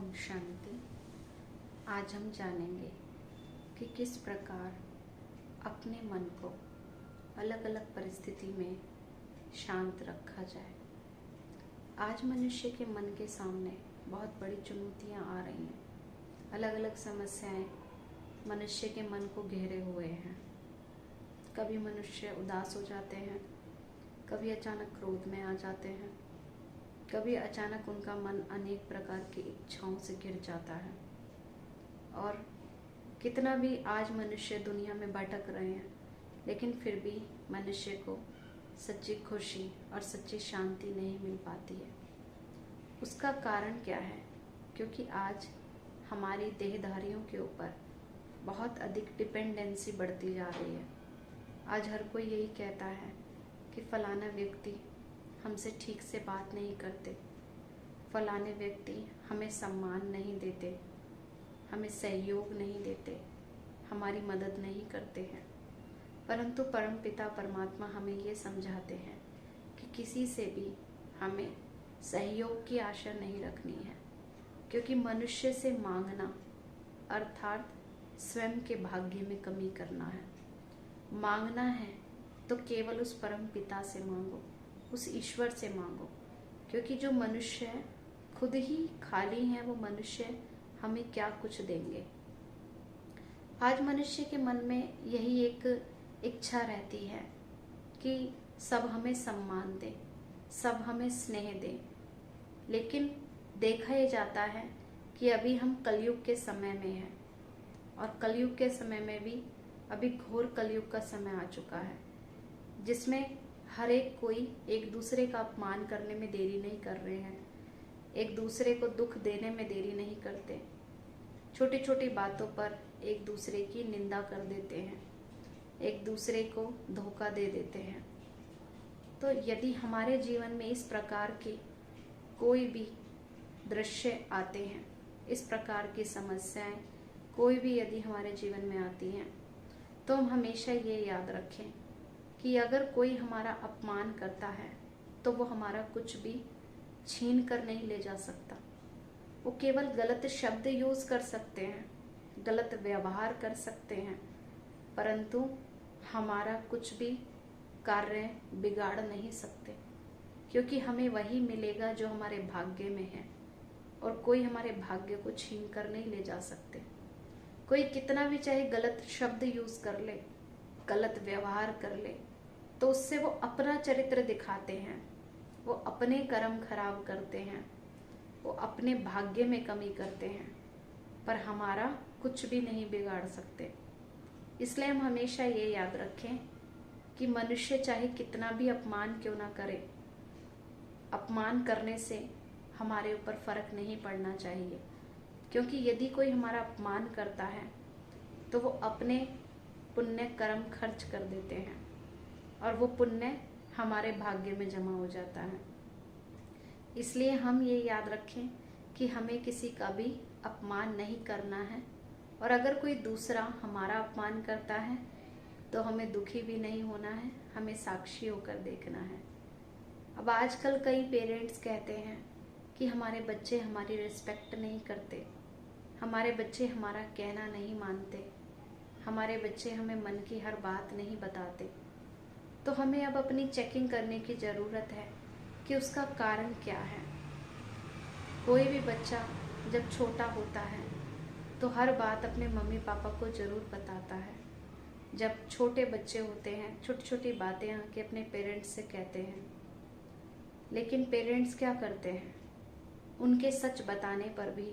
ओम शांति। आज हम जानेंगे कि किस प्रकार अपने मन को अलग अलग परिस्थिति में शांत रखा जाए। आज मनुष्य के मन के सामने बहुत बड़ी चुनौतियां आ रही हैं। अलग अलग समस्याएं मनुष्य के मन को घेरे हुए हैं। कभी मनुष्य उदास हो जाते हैं, कभी अचानक क्रोध में आ जाते हैं, कभी अचानक उनका मन अनेक प्रकार की इच्छाओं से घिर जाता है। और कितना भी आज मनुष्य दुनिया में भटक रहे हैं, लेकिन फिर भी मनुष्य को सच्ची खुशी और सच्ची शांति नहीं मिल पाती है। उसका कारण क्या है? क्योंकि आज हमारी देहधारियों के ऊपर बहुत अधिक डिपेंडेंसी बढ़ती जा रही है। आज हर कोई यही कहता है कि फलाना व्यक्ति हमसे ठीक से बात नहीं करते, फलाने व्यक्ति हमें सम्मान नहीं देते, हमें सहयोग नहीं देते, हमारी मदद नहीं करते हैं। परंतु परमपिता परमात्मा हमें ये समझाते हैं कि किसी से भी हमें सहयोग की आशा नहीं रखनी है, क्योंकि मनुष्य से मांगना अर्थात स्वयं के भाग्य में कमी करना है। मांगना है तो केवल उस परम पिता से मांगो, उस ईश्वर से मांगो, क्योंकि जो मनुष्य है खुद ही खाली है, वो मनुष्य हमें क्या कुछ देंगे। आज मनुष्य के मन में यही एक इच्छा रहती है कि सब हमें सम्मान दें, सब हमें स्नेह दें। लेकिन देखा ये जाता है कि अभी हम कलयुग के समय में हैं, और कलयुग के समय में भी अभी घोर कलयुग का समय आ चुका है, जिसमें हर एक कोई एक दूसरे का अपमान करने में देरी नहीं कर रहे हैं, एक दूसरे को दुख देने में देरी नहीं करते। छोटी छोटी बातों पर एक दूसरे की निंदा कर देते हैं, एक दूसरे को धोखा दे देते हैं। तो यदि हमारे जीवन में इस प्रकार के कोई भी दृश्य आते हैं, इस प्रकार की समस्याएं कोई भी यदि हमारे जीवन में आती हैं, तो हम हमेशा ये याद रखें कि अगर कोई हमारा अपमान करता है तो वो हमारा कुछ भी छीन कर नहीं ले जा सकता। वो केवल गलत शब्द यूज कर सकते हैं, गलत व्यवहार कर सकते हैं, परंतु हमारा कुछ भी कार्य बिगाड़ नहीं सकते, क्योंकि हमें वही मिलेगा जो हमारे भाग्य में है, और कोई हमारे भाग्य को छीन कर नहीं ले जा सकते। कोई कितना भी चाहे गलत शब्द यूज कर ले, गलत व्यवहार कर ले, तो उससे वो अपना चरित्र दिखाते हैं, वो अपने कर्म खराब करते हैं, वो अपने भाग्य में कमी करते हैं, पर हमारा कुछ भी नहीं बिगाड़ सकते। इसलिए हम हमेशा ये याद रखें कि मनुष्य चाहे कितना भी अपमान क्यों ना करे, अपमान करने से हमारे ऊपर फर्क नहीं पड़ना चाहिए, क्योंकि यदि कोई हमारा अपमान करता है तो वो अपने पुण्य कर्म खर्च कर देते हैं, और वो पुण्य हमारे भाग्य में जमा हो जाता है। इसलिए हम ये याद रखें कि हमें किसी का भी अपमान नहीं करना है, और अगर कोई दूसरा हमारा अपमान करता है तो हमें दुखी भी नहीं होना है, हमें साक्षी होकर देखना है। अब आजकल कई पेरेंट्स कहते हैं कि हमारे बच्चे हमारी रिस्पेक्ट नहीं करते, हमारे बच्चे हमारा कहना नहीं मानते, हमारे बच्चे हमें मन की हर बात नहीं बताते। तो हमें अब अपनी चेकिंग करने की ज़रूरत है कि उसका कारण क्या है। कोई भी बच्चा जब छोटा होता है तो हर बात अपने मम्मी पापा को ज़रूर बताता है। जब छोटे बच्चे होते हैं, छोटी छोटी बातें आके अपने पेरेंट्स से कहते हैं, लेकिन पेरेंट्स क्या करते हैं? उनके सच बताने पर भी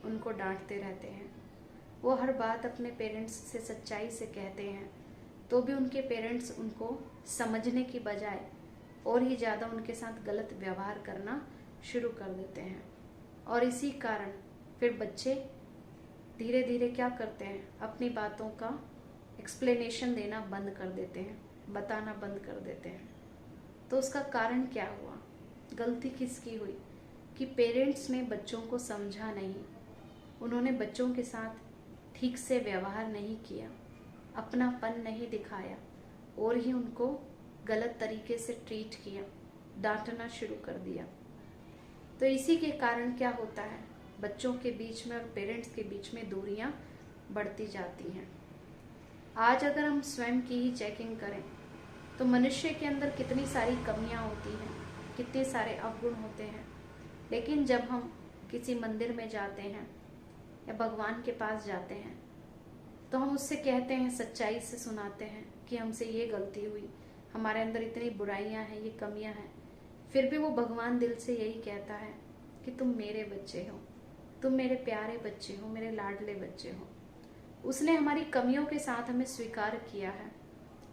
उनको डांटते रहते हैं। वो हर बात अपने पेरेंट्स से सच्चाई से कहते हैं, तो भी उनके पेरेंट्स उनको समझने की बजाय और ही ज़्यादा उनके साथ गलत व्यवहार करना शुरू कर देते हैं। और इसी कारण फिर बच्चे धीरे धीरे क्या करते हैं? अपनी बातों का एक्सप्लेनेशन देना बंद कर देते हैं, बताना बंद कर देते हैं। तो उसका कारण क्या हुआ? गलती किसकी हुई? कि पेरेंट्स ने बच्चों को समझा नहीं, उन्होंने बच्चों के साथ ठीक से व्यवहार नहीं किया, अपनापन नहीं दिखाया, और ही उनको गलत तरीके से ट्रीट किया, डांटना शुरू कर दिया। तो इसी के कारण क्या होता है? बच्चों के बीच में और पेरेंट्स के बीच में दूरियां बढ़ती जाती हैं। आज अगर हम स्वयं की ही चेकिंग करें तो मनुष्य के अंदर कितनी सारी कमियां होती हैं, कितने सारे अवगुण होते हैं, लेकिन जब हम किसी मंदिर में जाते हैं या भगवान के पास जाते हैं तो हम उससे कहते हैं, सच्चाई से सुनाते हैं कि हमसे ये गलती हुई, हमारे अंदर इतनी बुराइयां हैं, ये कमियां हैं। फिर भी वो भगवान दिल से यही कहता है कि तुम मेरे बच्चे हो, तुम मेरे प्यारे बच्चे हो, मेरे लाडले बच्चे हो। उसने हमारी कमियों के साथ हमें स्वीकार किया है,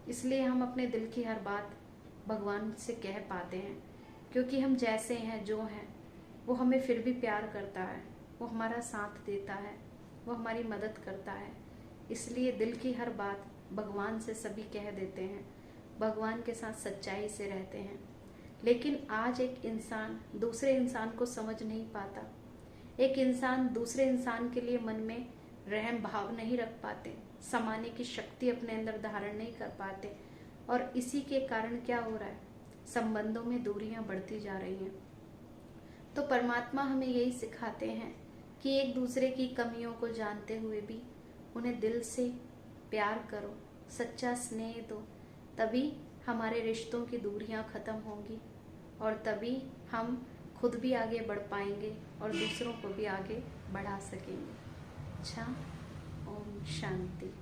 इसलिए हम अपने दिल की हर बात भगवान से कह पाते हैं, क्योंकि हम जैसे हैं, जो हैं, वो हमें फिर भी प्यार करता है, वो हमारा साथ देता है, वो हमारी मदद करता है। इसलिए दिल की हर बात भगवान से सभी कह देते हैं, भगवान के साथ सच्चाई से रहते हैं। लेकिन आज एक इंसान दूसरे इंसान को समझ नहीं पाता, एक इंसान दूसरे इंसान के लिए मन में रहम भाव नहीं रख पाते, समाने की शक्ति अपने अंदर धारण नहीं कर पाते, और इसी के कारण क्या हो रहा है, संबंधों में दूरियां बढ़ती जा रही हैं। तो परमात्मा हमें यही सिखाते हैं कि एक दूसरे की कमियों को जानते हुए भी उन्हें दिल से प्यार करो, सच्चा स्नेह दो, तभी हमारे रिश्तों की दूरियां खत्म होंगी और तभी हम खुद भी आगे बढ़ पाएंगे और दूसरों को भी आगे बढ़ा सकेंगे। अच्छा, ओम शांति।